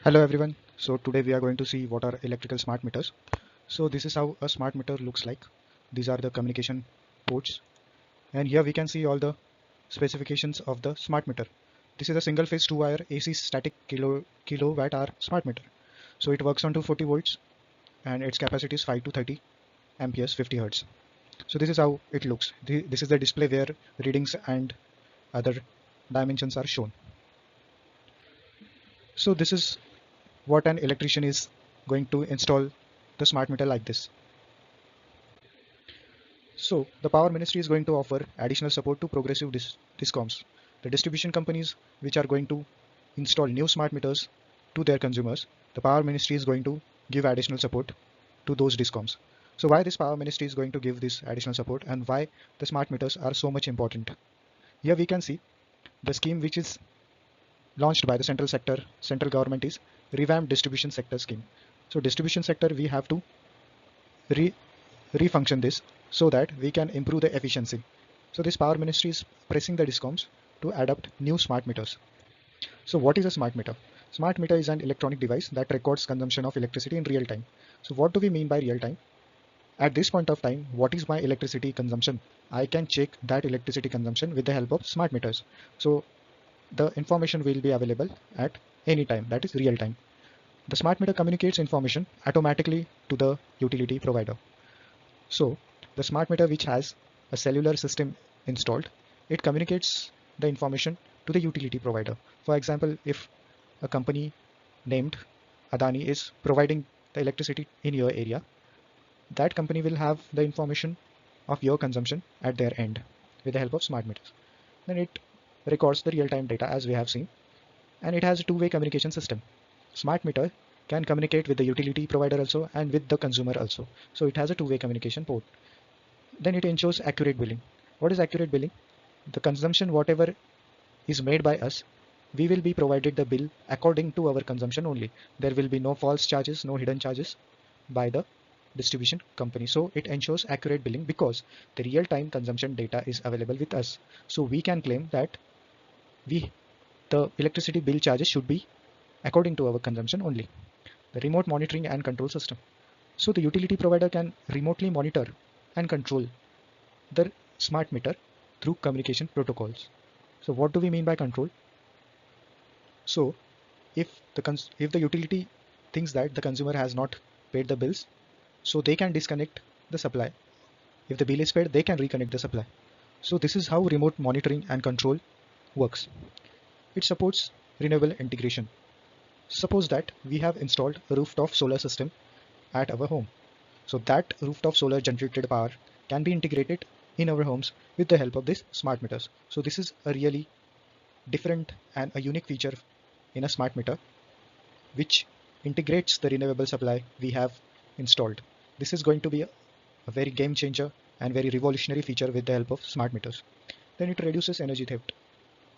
Hello everyone. So today we are going to see what are electrical smart meters. So this is how a smart meter looks like. These are the communication ports, and here we can see all the specifications of the smart meter. This is a single phase 2-wire AC static kilowatt hour smart meter. So it works on 240 volts and its capacity is 5 to 30 amperes 50 hertz. So this is how it looks. This is the display where readings and other dimensions are shown. So this is what an electrician is going to install the smart meter like this. So the Power Ministry is going to offer additional support to progressive discoms, the distribution companies which are going to install new smart meters to their consumers. The Power Ministry is going to give additional support to those discoms. So why this Power Ministry is going to give this additional support and why the smart meters are so much important? Here we can see the scheme which is launched by the central government is revamped distribution sector scheme. So distribution sector we have to re refunction this so that we can improve the efficiency. So this Power Ministry is pressing the discoms to adopt new smart meters. So what is a smart meter? Smart meter is an electronic device that records consumption of electricity in real time. So what do we mean by real time? At this point of time, what is my electricity consumption? I can check that electricity consumption with the help of smart meters. So the information will be available at any time, that is real time. The smart meter communicates information automatically to the utility provider. So the smart meter which has a cellular system installed, it communicates the information to the utility provider. For example, if a company named Adani is providing the electricity in your area, that company will have the information of your consumption at their end with the help of smart meters. Then it records the real-time data as we have seen, and it has a two-way communication system. Smart meter can communicate with the utility provider also and with the consumer also. So it has a two-way communication port. Then it ensures accurate billing. What is accurate billing? The consumption whatever is made by us, we will be provided the bill according to our consumption only. There will be no false charges, no hidden charges by the distribution company. So it ensures accurate billing because the real-time consumption data is available with us. So we can claim that the electricity bill charges should be according to our consumption only. The remote monitoring and control system. So the utility provider can remotely monitor and control the smart meter through communication protocols. So what do we mean by control? So if the utility thinks that the consumer has not paid the bills, so they can disconnect the supply. If the bill is paid, they can reconnect the supply. So this is how remote monitoring and control works. It supports renewable integration. Suppose that we have installed a rooftop solar system at our home. So that rooftop solar generated power can be integrated in our homes with the help of these smart meters. So this is a really different and a unique feature in a smart meter which integrates the renewable supply we have installed. This is going to be a very game changer and very revolutionary feature with the help of smart meters. Then it reduces energy theft.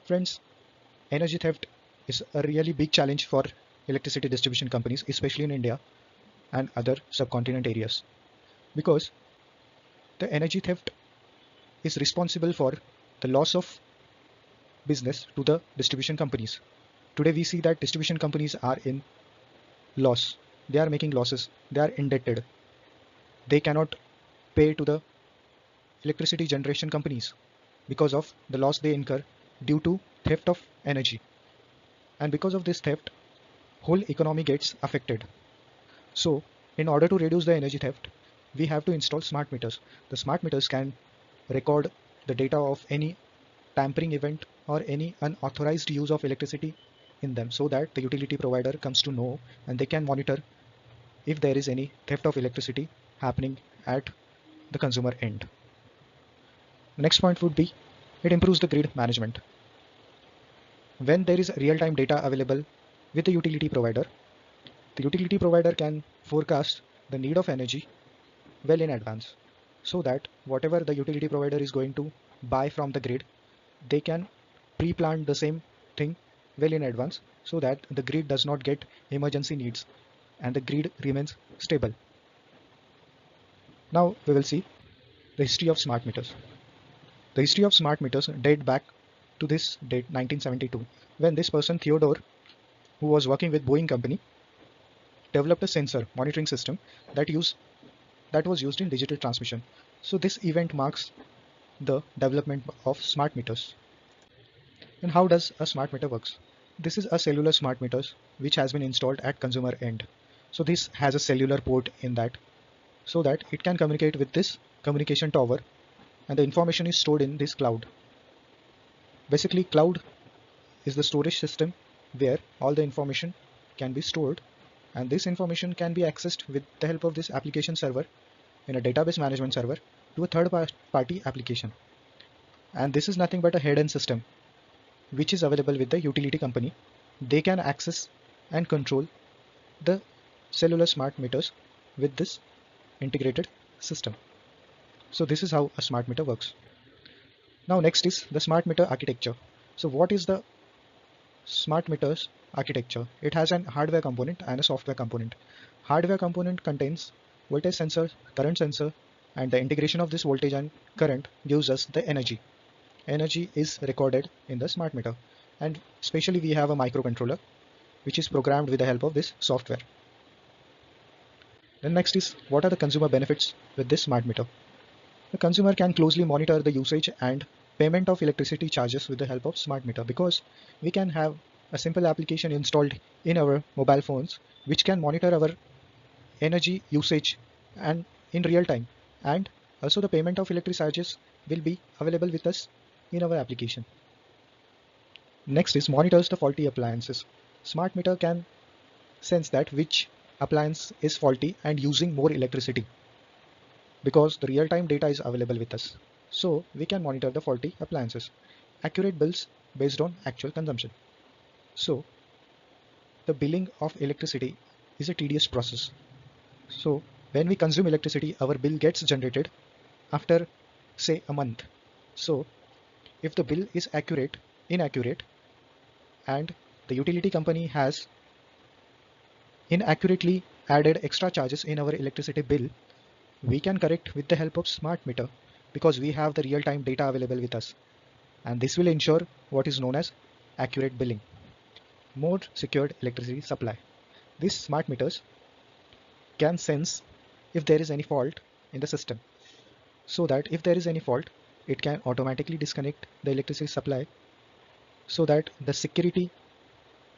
Friends, energy theft is a really big challenge for electricity distribution companies, especially in India and other subcontinent areas, because the energy theft is responsible for the loss of business to the distribution companies. Today we see that distribution companies are in loss. They are making losses. They are indebted. They cannot pay to the electricity generation companies because of the loss they incur due to theft of energy. And because of this theft, whole economy gets affected. So in order to reduce the energy theft, we have to install smart meters. The smart meters can record the data of any tampering event or any unauthorized use of electricity in them so that the utility provider comes to know and they can monitor if there is any theft of electricity happening at the consumer end. The next point would be it improves the grid management. When there is real-time data available with the utility provider can forecast the need of energy well in advance so that whatever the utility provider is going to buy from the grid, they can pre-plan the same thing well in advance so that the grid does not get emergency needs and the grid remains stable. Now we will see the history of smart meters. The history of smart meters date back to this date 1972 when this person Theodore who was working with Boeing company, developed a sensor monitoring system that was used in digital transmission. So this event marks the development of smart meters. And how does a smart meter works? This is a cellular smart meters which has been installed at consumer end. So this has a cellular port in that so that it can communicate with this communication tower, and the information is stored in this cloud. Basically, cloud is the storage system where all the information can be stored, and this information can be accessed with the help of this application server in a database management server to a third party application. And this is nothing but a hidden system which is available with the utility company. They can access and control the cellular smart meters with this integrated system. So this is how a smart meter works. Now next is the smart meter architecture. So what is the smart meters architecture? It has an hardware component and a software component. Hardware component contains voltage sensor, current sensor, and the integration of this voltage and current gives us the energy. Energy is recorded in the smart meter, and especially we have a microcontroller which is programmed with the help of this software. Then next is what are the consumer benefits with this smart meter. The consumer can closely monitor the usage and payment of electricity charges with the help of smart meter, because we can have a simple application installed in our mobile phones which can monitor our energy usage and in real time, and also the payment of electricity charges will be available with us in our application. Next is monitors the faulty appliances. Smart meter can sense that which appliance is faulty and using more electricity, because the real-time data is available with us. So we can monitor the faulty appliances. Accurate bills based on actual consumption. So the billing of electricity is a tedious process. So when we consume electricity, our bill gets generated after say a month. So if the bill is inaccurate, and the utility company has inaccurately added extra charges in our electricity bill, we can correct with the help of smart meter, because we have the real-time data available with us, and this will ensure what is known as accurate billing. More secured electricity supply. These smart meters can sense if there is any fault in the system, so that if there is any fault, it can automatically disconnect the electricity supply so that the security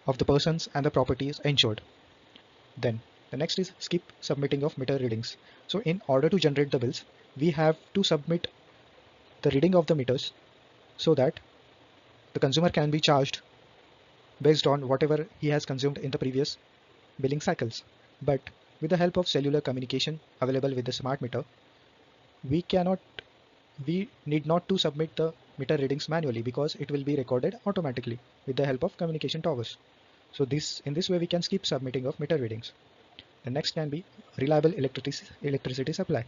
of the persons and the property is ensured. Then the next is skip submitting of meter readings. So in order to generate the bills, we have to submit the reading of the meters so that the consumer can be charged based on whatever he has consumed in the previous billing cycles. But with the help of cellular communication available with the smart meter, we need not to submit the meter readings manually, because it will be recorded automatically with the help of communication towers. So in this way we can skip submitting of meter readings. The next can be reliable electricity supply.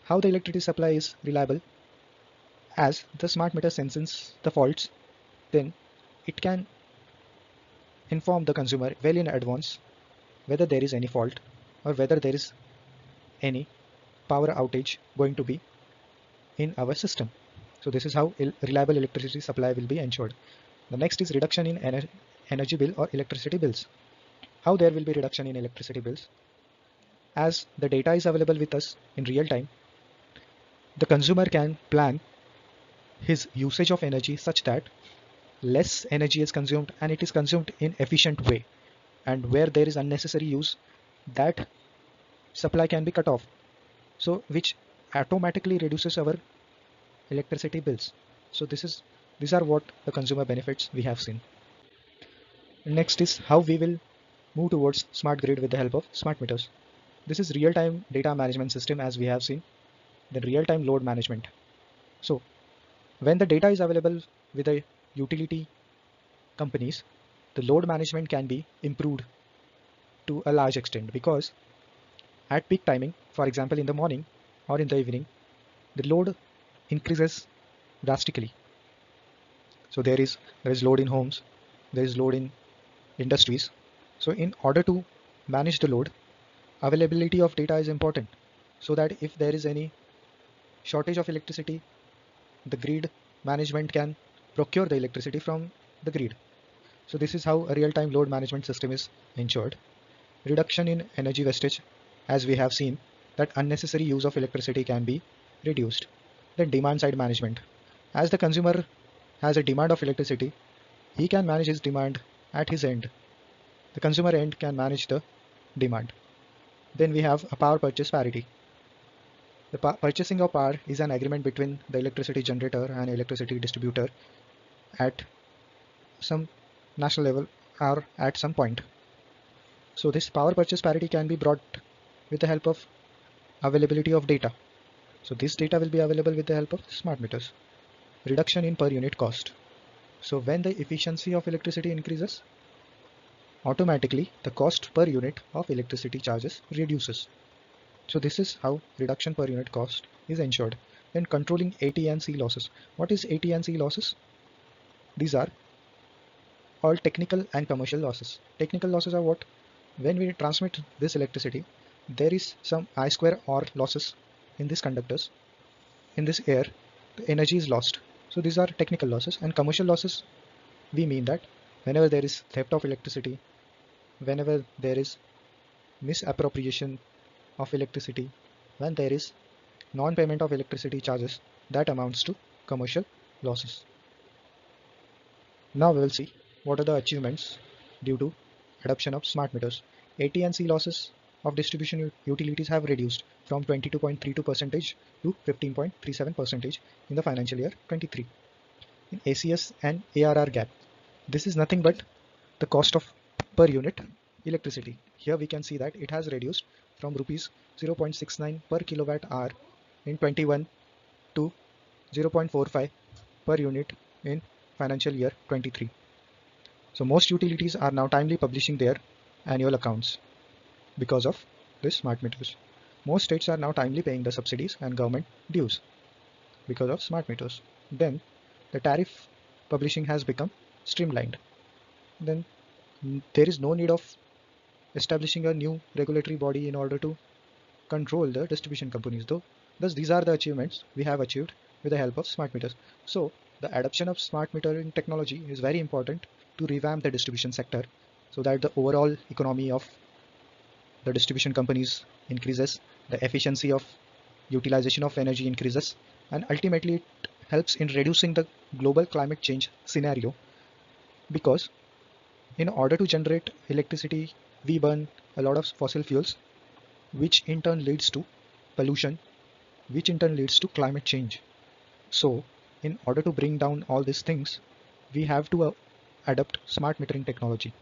How the electricity supply is reliable? As the smart meter senses the faults, then it can inform the consumer well in advance whether there is any fault or whether there is any power outage going to be in our system. So this is how reliable electricity supply will be ensured. The next is reduction in energy bill or electricity bills. How there will be reduction in electricity bills? As the data is available with us in real time, the consumer can plan his usage of energy such that less energy is consumed and it is consumed in efficient way, and where there is unnecessary use, that supply can be cut off, so which automatically reduces our electricity bills. So these are what the consumer benefits we have seen. Next is how we will move towards smart grid with the help of smart meters. This is real-time data management system, as we have seen, then real-time load management. So when the data is available with the utility companies, the load management can be improved to a large extent, because at peak timing, for example in the morning or in the evening, the load increases drastically. So there is load in homes, there is load in industries. So in order to manage the load, availability of data is important, so that if there is any shortage of electricity, the grid management can procure the electricity from the grid. So this is how a real-time load management system is ensured. Reduction in energy wastage, as we have seen that unnecessary use of electricity can be reduced. Then demand side management. As the consumer has a demand of electricity, he can manage his demand at his end. The consumer end can manage the demand. Then we have a power purchase parity. The purchasing of power is an agreement between the electricity generator and electricity distributor at some national level or at some point. So this power purchase parity can be brought with the help of availability of data. So this data will be available with the help of smart meters. Reduction in per unit cost. So when the efficiency of electricity increases, automatically the cost per unit of electricity charges reduces. So this is how reduction per unit cost is ensured. Then controlling AT&C losses. What is AT&C losses? These are all technical and commercial losses. Technical losses are what? When we transmit this electricity, there is some I square R losses in these conductors. In this air, the energy is lost. So these are technical losses. And commercial losses, we mean that whenever there is theft of electricity, whenever there is misappropriation of electricity, when there is non-payment of electricity charges, that amounts to commercial losses. Now we will see what are the achievements due to adoption of smart meters. AT&C losses of distribution utilities have reduced from 22.32% to 15.37% in the financial year 23. In ACS and ARR gap, this is nothing but the cost of per unit electricity. Here we can see that it has reduced from rupees 0.69 per kilowatt hour in 21 to 0.45 per unit in financial year 23. So most utilities are now timely publishing their annual accounts because of this smart meters. Most states are now timely paying the subsidies and government dues because of smart meters. Then the tariff publishing has become streamlined. Then there is no need of establishing a new regulatory body in order to control the distribution companies. Thus these are the achievements we have achieved with the help of smart meters. So the adoption of smart metering technology is very important to revamp the distribution sector so that the overall economy of the distribution companies increases, the efficiency of utilization of energy increases, and ultimately it helps in reducing the global climate change scenario, because in order to generate electricity we burn a lot of fossil fuels, which in turn leads to pollution, which in turn leads to climate change. So in order to bring down all these things, we have to adopt smart metering technology.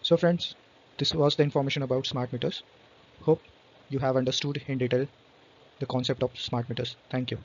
So friends, this was the information about smart meters. Hope you have understood in detail the concept of smart meters. Thank you.